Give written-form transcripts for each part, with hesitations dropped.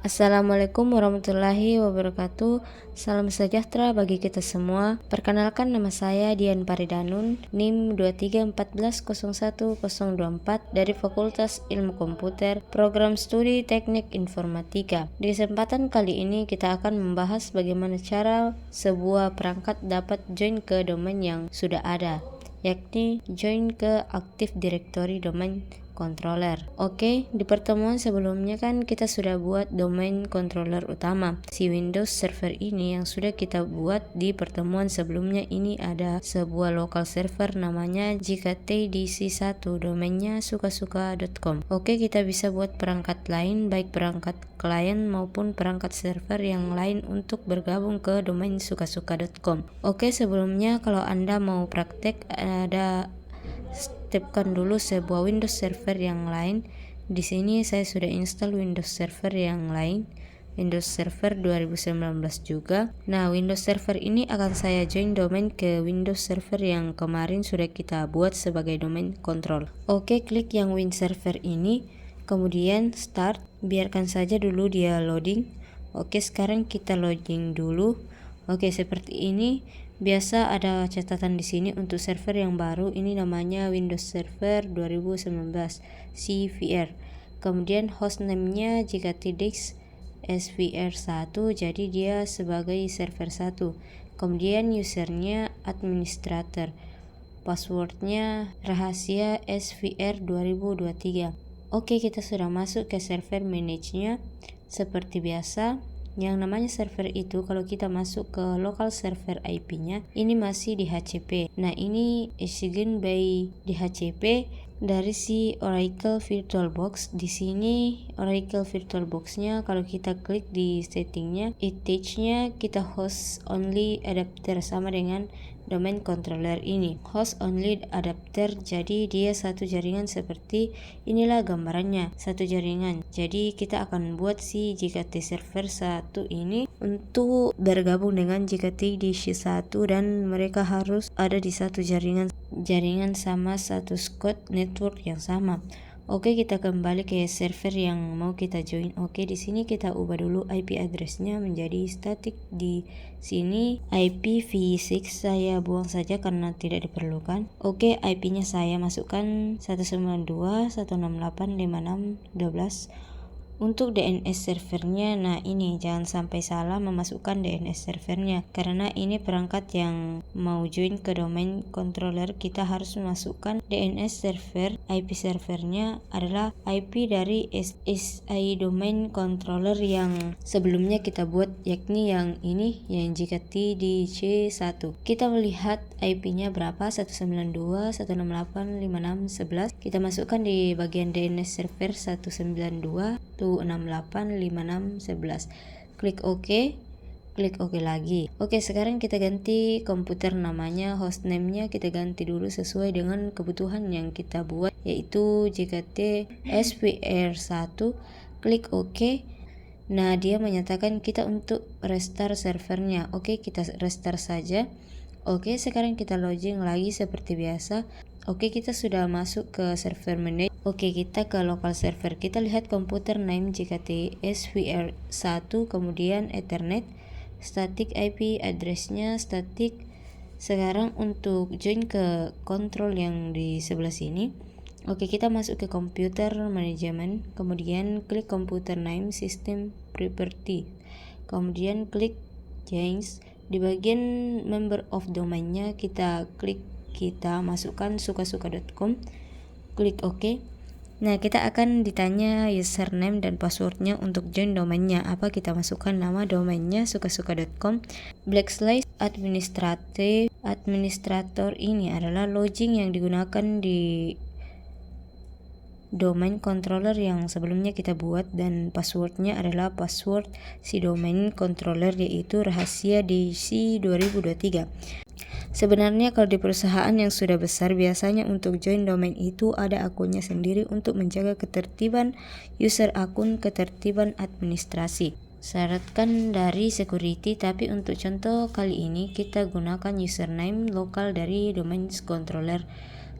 Assalamualaikum warahmatullahi wabarakatuh. Salam sejahtera bagi kita semua. Perkenalkan, nama saya Dian Paridanun, NIM 2314010024 dari Fakultas Ilmu Komputer, Program Studi Teknik Informatika. Di kesempatan kali ini kita akan membahas bagaimana cara sebuah perangkat dapat join ke domain yang sudah ada, yakni join ke Active Directory Domain Controller. Oke, di pertemuan sebelumnya kan kita sudah buat domain controller utama, si Windows Server ini yang sudah kita buat di pertemuan sebelumnya. Ini ada sebuah local server namanya jktdc1, domainnya sukasuka.com. Oke, kita bisa buat perangkat lain, baik perangkat klien maupun perangkat server yang lain untuk bergabung ke domain sukasuka.com. Oke, sebelumnya kalau Anda mau praktek, ada stepkan dulu sebuah Windows Server yang lain. Di sini saya sudah install Windows Server yang lain, Windows Server 2019 juga. Nah, Windows Server ini akan saya join domain ke Windows Server yang kemarin sudah kita buat sebagai domain control. Oke, klik yang Win Server ini, kemudian start, biarkan saja dulu dia loading. Oke, sekarang kita login dulu. Oke, seperti ini. Biasa ada catatan di sini untuk server yang baru, ini namanya Windows Server 2019 CVR. Kemudian hostname-nya jktdx svr1, jadi dia sebagai server 1. Kemudian usernya administrator, passwordnya rahasia svr 2023. Oke, kita sudah masuk ke server manage-nya. Seperti biasa, yang namanya server itu kalau kita masuk ke local server IP-nya, ini masih di HCP. Nah, ini assigned by DHCP dari si Oracle VirtualBox. Di sini Oracle VirtualBox-nya kalau kita klik di settingnya, nya kita host only adapter, sama dengan domain controller ini, host only adapter. Jadi dia satu jaringan, seperti inilah gambarannya, satu jaringan. Jadi kita akan buat si JKT server 1 ini untuk bergabung dengan JKT DC1 dan mereka harus ada di satu jaringan sama satu code network yang sama. Oke, kita kembali ke server yang mau kita join. Oke, di sini kita ubah dulu IP address-nya menjadi static. Di sini IPv6 saya buang saja karena tidak diperlukan. Oke, IP-nya saya masukkan 192.168.56.12. Untuk DNS servernya, nah ini jangan sampai salah memasukkan DNS servernya, karena ini perangkat yang mau join ke domain controller. Kita harus memasukkan DNS server. IP servernya adalah IP dari SSI domain controller yang sebelumnya kita buat, yakni yang ini, yang jktdc1. Kita melihat IP-nya berapa, 192.168.56.11. Kita masukkan di bagian DNS server 192.168.56.11. Klik OK, klik OK lagi. Oke, sekarang kita ganti komputer namanya, hostname-nya kita ganti dulu sesuai dengan kebutuhan yang kita buat, yaitu JKT SVR1. Klik OK. Nah, dia menyatakan kita untuk restart servernya. Oke, kita restart saja. Oke, sekarang kita login lagi seperti biasa. Oke, kita sudah masuk ke server manage. Oke, kita ke local server. Kita lihat komputer name JKT SVR1, kemudian Ethernet, static IP address-nya static. Sekarang untuk join ke control yang di sebelah sini. Oke, kita masuk ke computer management, kemudian klik computer name system property, kemudian klik change. Di bagian member of domain-nya kita klik, kita masukkan sukasuka.com, klik OK. Nah, kita akan ditanya username dan passwordnya untuk join domainnya. Apa? Kita masukkan nama domainnya sukasuka.com. Administrator ini adalah login yang digunakan di domain controller yang sebelumnya kita buat, dan passwordnya adalah password si domain controller, yaitu rahasia DC 2023. Sebenarnya kalau di perusahaan yang sudah besar, biasanya untuk join domain itu ada akunnya sendiri untuk menjaga ketertiban user akun, ketertiban administrasi. Syaratkan dari security, tapi untuk contoh kali ini kita gunakan username lokal dari domain controller.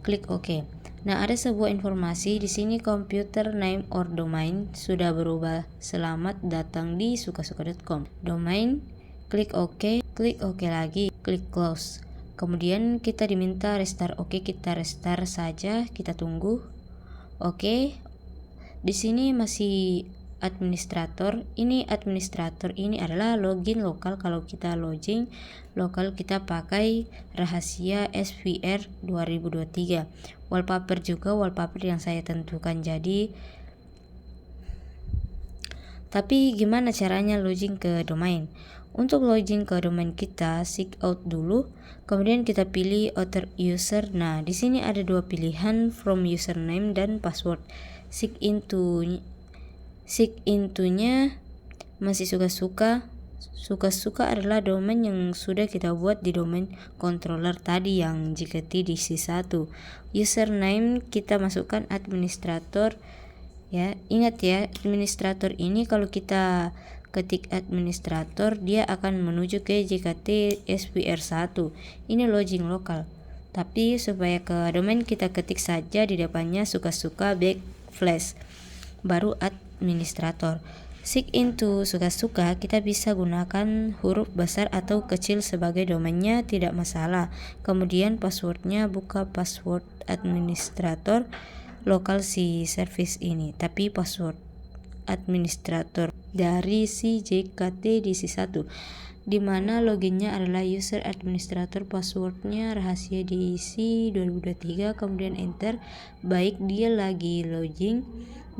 Klik OK. Nah, ada sebuah informasi di sini, computer name or domain sudah berubah. Selamat datang di sukasuka.com. Domain, klik OK lagi, klik close. Kemudian kita diminta restart. Oke, kita restart saja, kita tunggu. Oke. Di sini masih administrator. Ini administrator ini adalah login lokal. Kalau kita login lokal kita pakai rahasia SVR 2023. Wallpaper juga wallpaper yang saya tentukan. Tapi gimana caranya login ke domain? Untuk login ke domain kita sign out dulu, kemudian kita pilih author user. Nah, di sini ada dua pilihan, from username dan password. Sign into-nya masih suka-suka adalah domain yang sudah kita buat di domain controller tadi yang JKT-DC1. Username kita masukkan administrator ya. Ingat ya, administrator ini kalau kita ketik administrator dia akan menuju ke JKT SVR1. Ini login lokal. Tapi supaya ke domain kita ketik saja di depannya suka-suka backslash baru administrator. Sign into suka-suka kita bisa gunakan huruf besar atau kecil sebagai domainnya, tidak masalah. Kemudian passwordnya buka password administrator lokal si service ini, tapi password administrator dari si JKT DC1, dimana loginnya adalah user administrator, passwordnya rahasia DC 2023, kemudian enter. Baik, dia lagi login.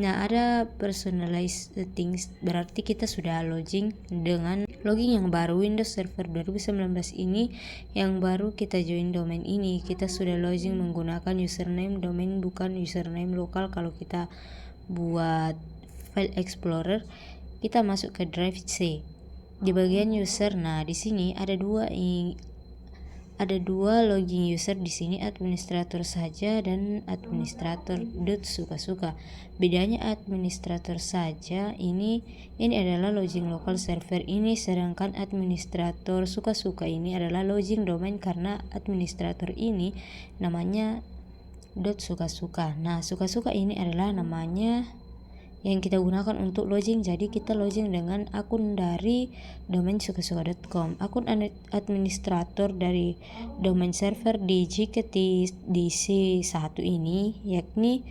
Nah, ada personalized settings, berarti kita sudah login dengan login yang baru Windows Server 2019 ini yang baru kita join domain ini. Kita sudah login menggunakan username domain, bukan username lokal. Kalau kita buat file explorer, kita masuk ke drive C di bagian user. Nah, di sini ada dua login user di sini, administrator saja dan administrator suka-suka. Bedanya administrator saja ini adalah login lokal server ini, sedangkan administrator suka-suka ini adalah login domain, karena administrator ini namanya .suka-suka. Nah, suka-suka ini adalah namanya yang kita gunakan untuk login. Jadi kita login dengan akun dari domain sukasuka.com, akun administrator dari domain server di JKT-DC1 ini, yakni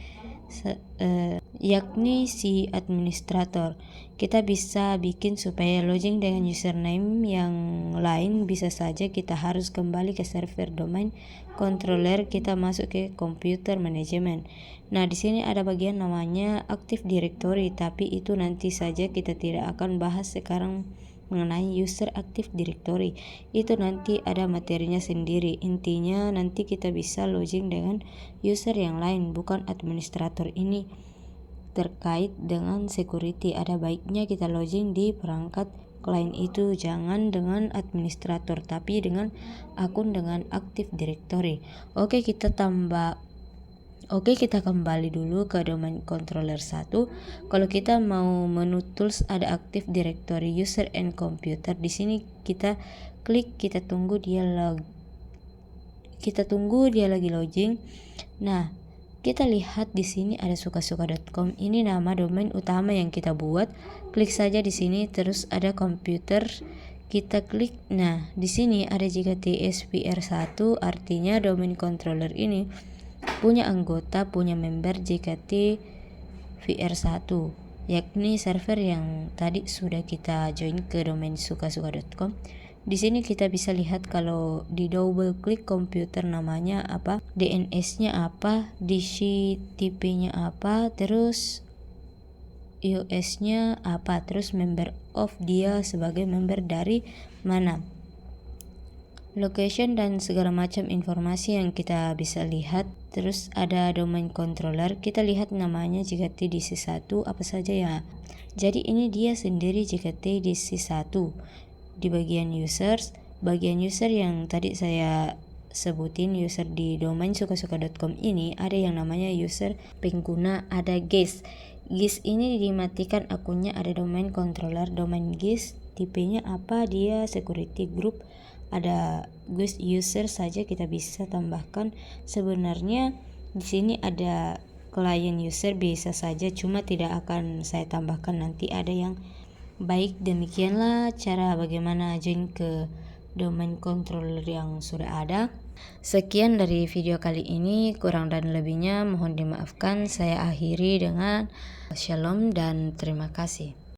si administrator. Kita bisa bikin supaya login dengan username yang lain. Bisa saja kita harus kembali ke server domain controller, kita masuk ke computer management. Nah, di sini ada bagian namanya Active Directory, tapi itu nanti saja, kita tidak akan bahas sekarang mengenai user Active Directory. Itu nanti ada materinya sendiri. Intinya nanti kita bisa login dengan user yang lain, bukan administrator ini. Terkait dengan security, ada baiknya kita login di perangkat klien itu, jangan dengan administrator, tapi dengan akun dengan Active Directory. Oke, kita kembali dulu ke domain controller 1. Kalau kita mau menu tools, ada Active Directory, user and computer. Di sini kita klik, kita tunggu dia lagi login. Nah, kita lihat di sini ada sukasuka.com. Ini nama domain utama yang kita buat. Klik saja di sini, terus ada komputer. Kita klik. Nah, di sini ada JKT SVR1, artinya domain controller ini punya anggota, punya member JKT VR1, yakni server yang tadi sudah kita join ke domain sukasuka.com. Di sini kita bisa lihat kalau di double klik komputer namanya apa, DNS-nya apa, DC tipe-nya apa, terus US-nya apa, terus member of dia sebagai member dari mana, location dan segala macam informasi yang kita bisa lihat. Terus ada domain controller, kita lihat namanya JKT DC1 apa saja ya. Jadi ini dia sendiri JKT DC1. Di bagian users, bagian user yang tadi saya sebutin, user di domain sukasuka.com ini ada yang namanya user pengguna, ada guest. Guest ini dimatikan akunnya, ada domain controller, domain guest tipenya apa, dia security group, ada guest user saja kita bisa tambahkan. Sebenarnya Di sini ada client user bisa saja, cuma tidak akan saya tambahkan, nanti ada yang baik. Demikianlah cara bagaimana join ke domain controller yang sudah ada. Sekian dari video kali ini, kurang dan lebihnya mohon dimaafkan. Saya akhiri dengan shalom dan terima kasih.